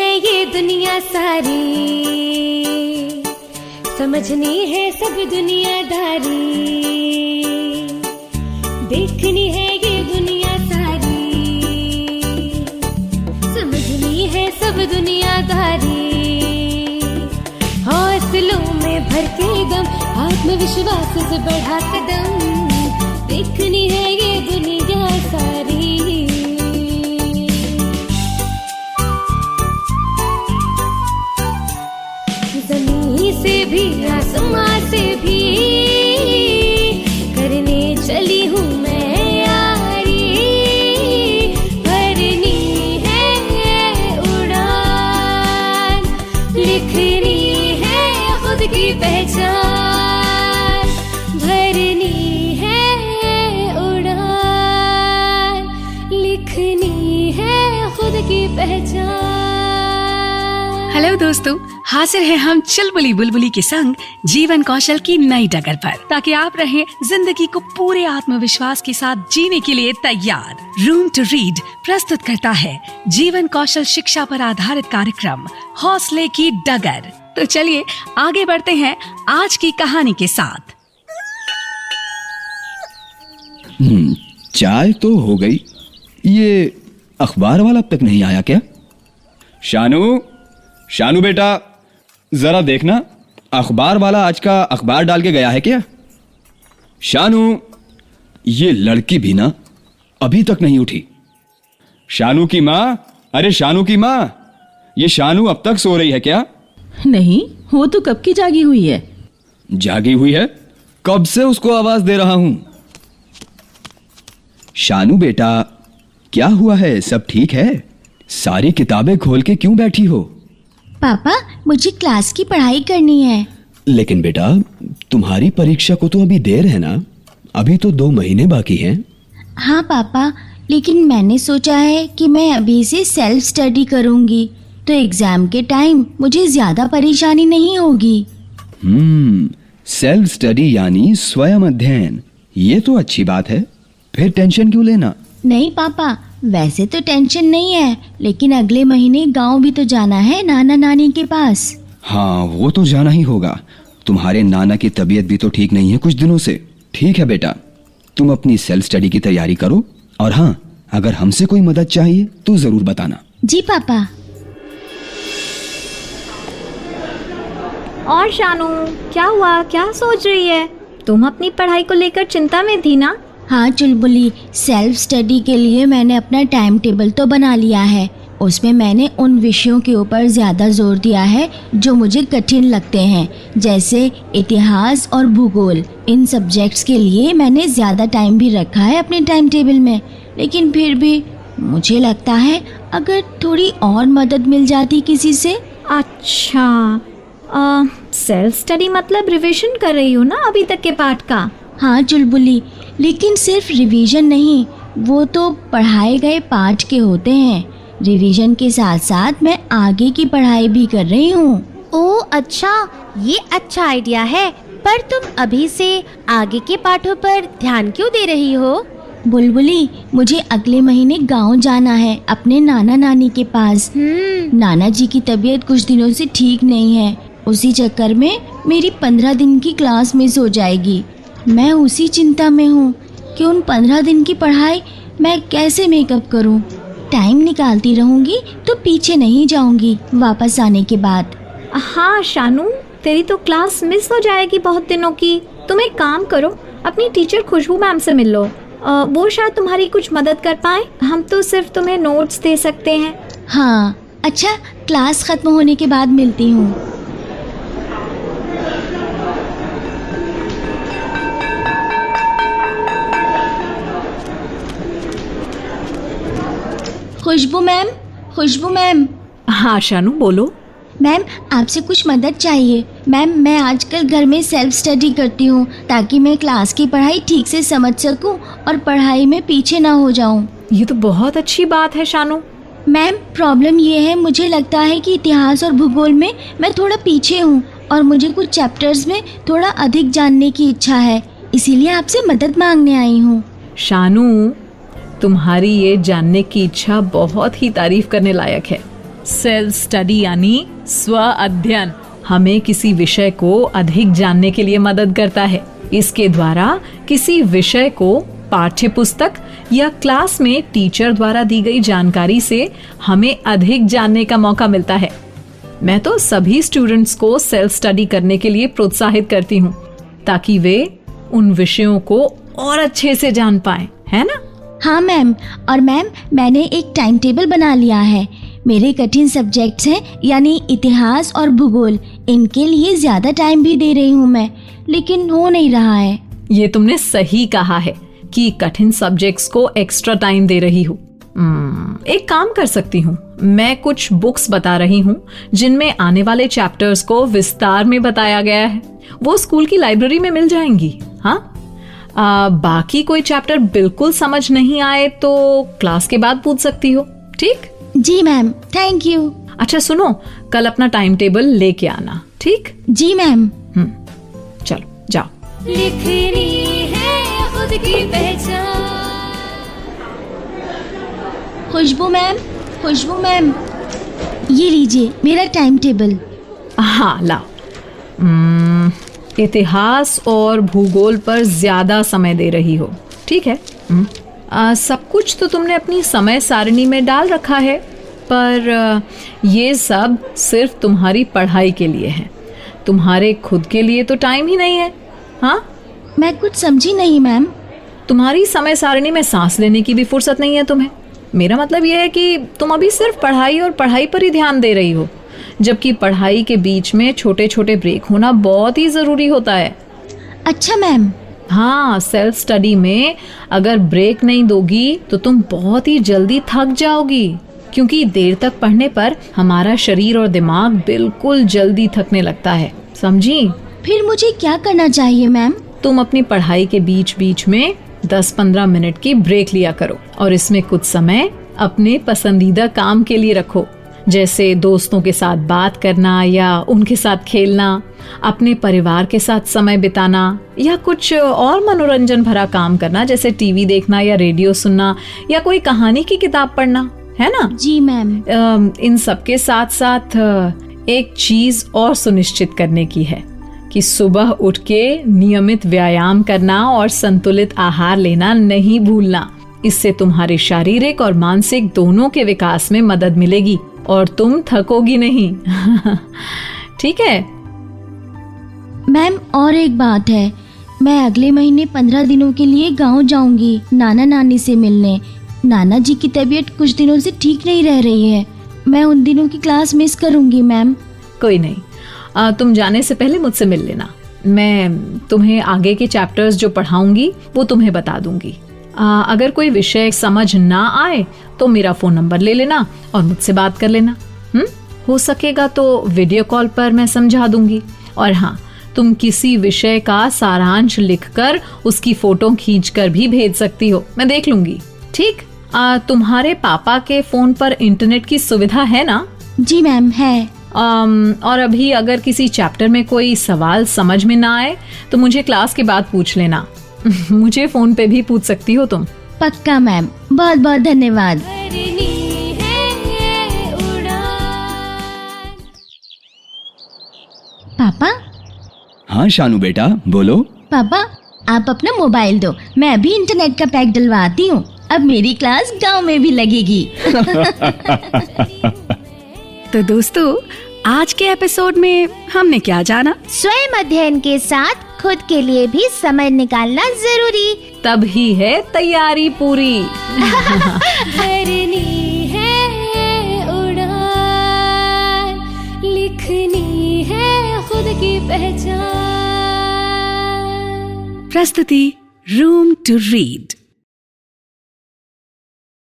ये दुनिया सारी, समझनी है सब दुनियादारी, देखनी है ये दुनिया सारी, समझनी है सब दुनियादारी। हौसलों में भर के दम, आत्मविश्वास से बढ़ा कदम, देखनी है ये दुनिया सारी। जमीन से भी आसमां से भी करने चली हूँ मैं यारी, भरनी है उड़ान, लिखनी है खुद की पहचान, भरनी है उड़ान, लिखनी है खुद की पहचान। हेलो दोस्तों, हाजिर है हम चुलबुली बुलबुली के संग जीवन कौशल की नई डगर पर, ताकि आप रहें जिंदगी को पूरे आत्मविश्वास के साथ जीने के लिए तैयार। रूम टू रीड प्रस्तुत करता है जीवन कौशल शिक्षा पर आधारित कार्यक्रम हौसले की डगर। तो चलिए आगे बढ़ते हैं आज की कहानी के साथ। चाय तो हो गई, ये अखबार वाला अब तक नहीं आया क्या? शानू बेटा, जरा देखना, अखबार वाला आज का अखबार डाल के गया है क्या? शानू, ये लड़की भी ना अभी तक नहीं उठी। शानू की माँ, अरे शानू की माँ, ये शानू अब तक सो रही है क्या? नहीं, वो तो कब की जागी हुई है। जागी हुई है? कब से उसको आवाज दे रहा हूं। शानू बेटा, क्या हुआ है? सब ठीक है? सारी किताबें खोल के क्यों बैठी हो? पापा, मुझे क्लास की पढ़ाई करनी है। लेकिन बेटा, तुम्हारी परीक्षा को तो अभी देर है ना, अभी तो 2 महीने बाकी हैं। हाँ पापा, लेकिन मैंने सोचा है कि मैं अभी से सेल्फ स्टडी करूंगी, तो एग्जाम के टाइम मुझे ज्यादा परेशानी नहीं होगी। सेल्फ स्टडी यानी स्वयं अध्ययन, ये तो अच्छी बात है। फिर टेंशन क्यों लेना? नहीं पापा, वैसे तो टेंशन नहीं है, लेकिन अगले महीने गांव भी तो जाना है नाना नानी के पास। हाँ, वो तो जाना ही होगा। तुम्हारे नाना की तबीयत भी तो ठीक नहीं है कुछ दिनों से। ठीक है बेटा, तुम अपनी सेल्फ स्टडी की तैयारी करो, और हाँ, अगर हमसे कोई मदद चाहिए तो जरूर बताना। जी पापा। और शानू, क्या हुआ? क्या सोच रही है? तुम अपनी पढ़ाई को लेकर चिंता में थी ना? हाँ चुलबुली, सेल्फ स्टडी के लिए मैंने अपना टाइम टेबल तो बना लिया है। उसमें मैंने उन विषयों के ऊपर ज़्यादा जोर दिया है जो मुझे कठिन लगते हैं, जैसे इतिहास और भूगोल। इन सब्जेक्ट्स के लिए मैंने ज़्यादा टाइम भी रखा है अपने टाइम टेबल में। लेकिन फिर भी मुझे लगता है अगर थोड़ी और मदद मिल जाती किसी से। अच्छा, सेल्फ स्टडी मतलब रिवीजन कर रही हो ना अभी तक के पाठ का? हाँ चुलबुली, लेकिन सिर्फ रिवीजन नहीं, वो तो पढ़ाए गए पाठ के होते हैं। रिवीजन के साथ साथ मैं आगे की पढ़ाई भी कर रही हूँ। ओह अच्छा, ये अच्छा आइडिया है। पर तुम अभी से आगे के पाठों पर ध्यान क्यों दे रही हो? बुलबुली, मुझे अगले महीने गांव जाना है अपने नाना नानी के पास। नाना जी की तबीयत कुछ दिनों से ठीक नहीं है। उसी चक्कर में मेरी 15 दिन की क्लास मिस हो जाएगी। मैं उसी चिंता में हूँ कि उन 15 दिन की पढ़ाई मैं कैसे मेकअप करूँ। टाइम निकालती रहूँगी तो पीछे नहीं जाऊँगी वापस आने के बाद। हाँ शानू, तेरी तो क्लास मिस हो जाएगी बहुत दिनों की। तुम एक काम करो, अपनी टीचर खुशबू मैम से मिल लो। वो शायद तुम्हारी कुछ मदद कर पाए। हम तो सिर्फ तुम्हें नोट्स दे सकते हैं। हाँ अच्छा, क्लास खत्म होने के बाद मिलती हूँ। खुशबू मैम। हाँ शानू, बोलो। मैम, आपसे कुछ मदद चाहिए। मैम, मैं आजकल घर में सेल्फ स्टडी करती हूँ ताकि मैं क्लास की पढ़ाई ठीक से समझ सकूँ और पढ़ाई में पीछे ना हो जाऊँ। ये तो बहुत अच्छी बात है शानू। मैम, प्रॉब्लम ये है, मुझे लगता है कि इतिहास और भूगोल में मैं थोड़ा पीछे हूँ और मुझे कुछ चैप्टर्स में थोड़ा अधिक जानने की इच्छा है, इसीलिए आपसे मदद मांगने आई हूँ। शानू, तुम्हारी ये जानने की इच्छा बहुत ही तारीफ करने लायक है। सेल्फ स्टडी यानी स्व अध्ययन हमें किसी विषय को अधिक जानने के लिए मदद करता है। इसके द्वारा किसी विषय को पाठ्य पुस्तक या क्लास में टीचर द्वारा दी गई जानकारी से हमें अधिक जानने का मौका मिलता है। मैं तो सभी स्टूडेंट्स को सेल्फ स्टडी करने के लिए प्रोत्साहित करती हूँ ताकि वे उन विषयों को और अच्छे से जान पाएं, है ना? हाँ मैम, और मैम मैंने एक टाइम टेबल बना लिया है। मेरे कठिन सब्जेक्ट्स हैं यानी इतिहास और भूगोल, इनके लिए ज्यादा टाइम भी दे रही हूँ मैं, लेकिन हो नहीं रहा है। ये तुमने सही कहा है कि कठिन सब्जेक्ट्स को एक्स्ट्रा टाइम दे रही हूँ। एक काम कर सकती हूँ, मैं कुछ बुक्स बता रही हूँ जिनमें आने वाले चैप्टर्स को विस्तार में बताया गया है। वो स्कूल की लाइब्रेरी में मिल जाएंगी। हाँ, बाकी कोई चैप्टर बिल्कुल समझ नहीं आए तो क्लास के बाद पूछ सकती हो, ठीक? जी मैम, थैंक यू। अच्छा सुनो, कल अपना टाइम टेबल लेके आना, ठीक? जी मैम। चलो जाओ। लिखनी है खुद की पहचान। खुशबू मैम, ये लीजिए मेरा टाइम टेबल। हाँ लाओ। इतिहास और भूगोल पर ज्यादा समय दे रही हो, ठीक है? सब कुछ तो तुमने अपनी समय सारणी में डाल रखा है, पर ये सब सिर्फ तुम्हारी पढ़ाई के लिए है। तुम्हारे खुद के लिए तो टाइम ही नहीं है। हाँ, मैं कुछ समझी नहीं मैम। तुम्हारी समय सारणी में सांस लेने की भी फुर्सत नहीं है तुम्हें। मेरा मतलब यह है कि तुम अभी सिर्फ पढ़ाई और पढ़ाई पर ही ध्यान दे रही हो, जबकि पढ़ाई के बीच में छोटे छोटे ब्रेक होना बहुत ही जरूरी होता है। अच्छा मैम। हाँ, सेल्फ स्टडी में अगर ब्रेक नहीं दोगी तो तुम बहुत ही जल्दी थक जाओगी, क्योंकि देर तक पढ़ने पर हमारा शरीर और दिमाग बिल्कुल जल्दी थकने लगता है, समझी? फिर मुझे क्या करना चाहिए मैम? तुम अपनी पढ़ाई के बीच बीच में 10-15 मिनट की ब्रेक लिया करो और इसमें कुछ समय अपने पसंदीदा काम के लिए रखो, जैसे दोस्तों के साथ बात करना या उनके साथ खेलना, अपने परिवार के साथ समय बिताना या कुछ और मनोरंजन भरा काम करना, जैसे टीवी देखना या रेडियो सुनना या कोई कहानी की किताब पढ़ना, है ना? जी मैम। इन सब के साथ साथ एक चीज और सुनिश्चित करने की है कि सुबह उठ के नियमित व्यायाम करना और संतुलित आहार लेना नहीं भूलना। इससे तुम्हारे शारीरिक और मानसिक दोनों के विकास में मदद मिलेगी और तुम थकोगी नहीं। ठीक है मैम, और एक बात है, मैं अगले महीने 15 दिनों के लिए गांव जाऊंगी नाना नानी से मिलने। नाना जी की तबीयत कुछ दिनों से ठीक नहीं रह रही है। मैं उन दिनों की क्लास मिस करूंगी मैम। कोई नहीं, तुम जाने से पहले मुझसे मिल लेना। मैं तुम्हें आगे के चैप्टर्स जो पढ़ाऊंगी वो तुम्हें बता दूंगी। अगर कोई विषय समझ ना आए तो मेरा फोन नंबर ले लेना और मुझसे बात कर लेना। हो सकेगा तो वीडियो कॉल पर मैं समझा दूंगी। और हाँ, तुम किसी विषय का सारांश लिखकर उसकी फोटो खींचकर भी भेज सकती हो, मैं देख लूंगी। ठीक? तुम्हारे पापा के फोन पर इंटरनेट की सुविधा है ना? जी मैम, है। और अभी अगर किसी चैप्टर में कोई सवाल समझ में ना आए तो मुझे क्लास के बाद पूछ लेना। मुझे फोन पे भी पूछ सकती हो तुम। पक्का मैम, बहुत बहुत धन्यवाद। पापा। हाँ शानू बेटा, बोलो। पापा, आप अपना मोबाइल दो, मैं अभी इंटरनेट का पैक डलवाती हूँ। अब मेरी क्लास गांव में भी लगेगी। तो दोस्तों, आज के एपिसोड में हमने क्या जाना? स्वयं अध्ययन के साथ खुद के लिए भी समय निकालना जरूरी, तब ही है तैयारी पूरी। भरनी है उड़ान, लिखनी है खुद की पहचान। प्रस्तुति रूम टू रीड।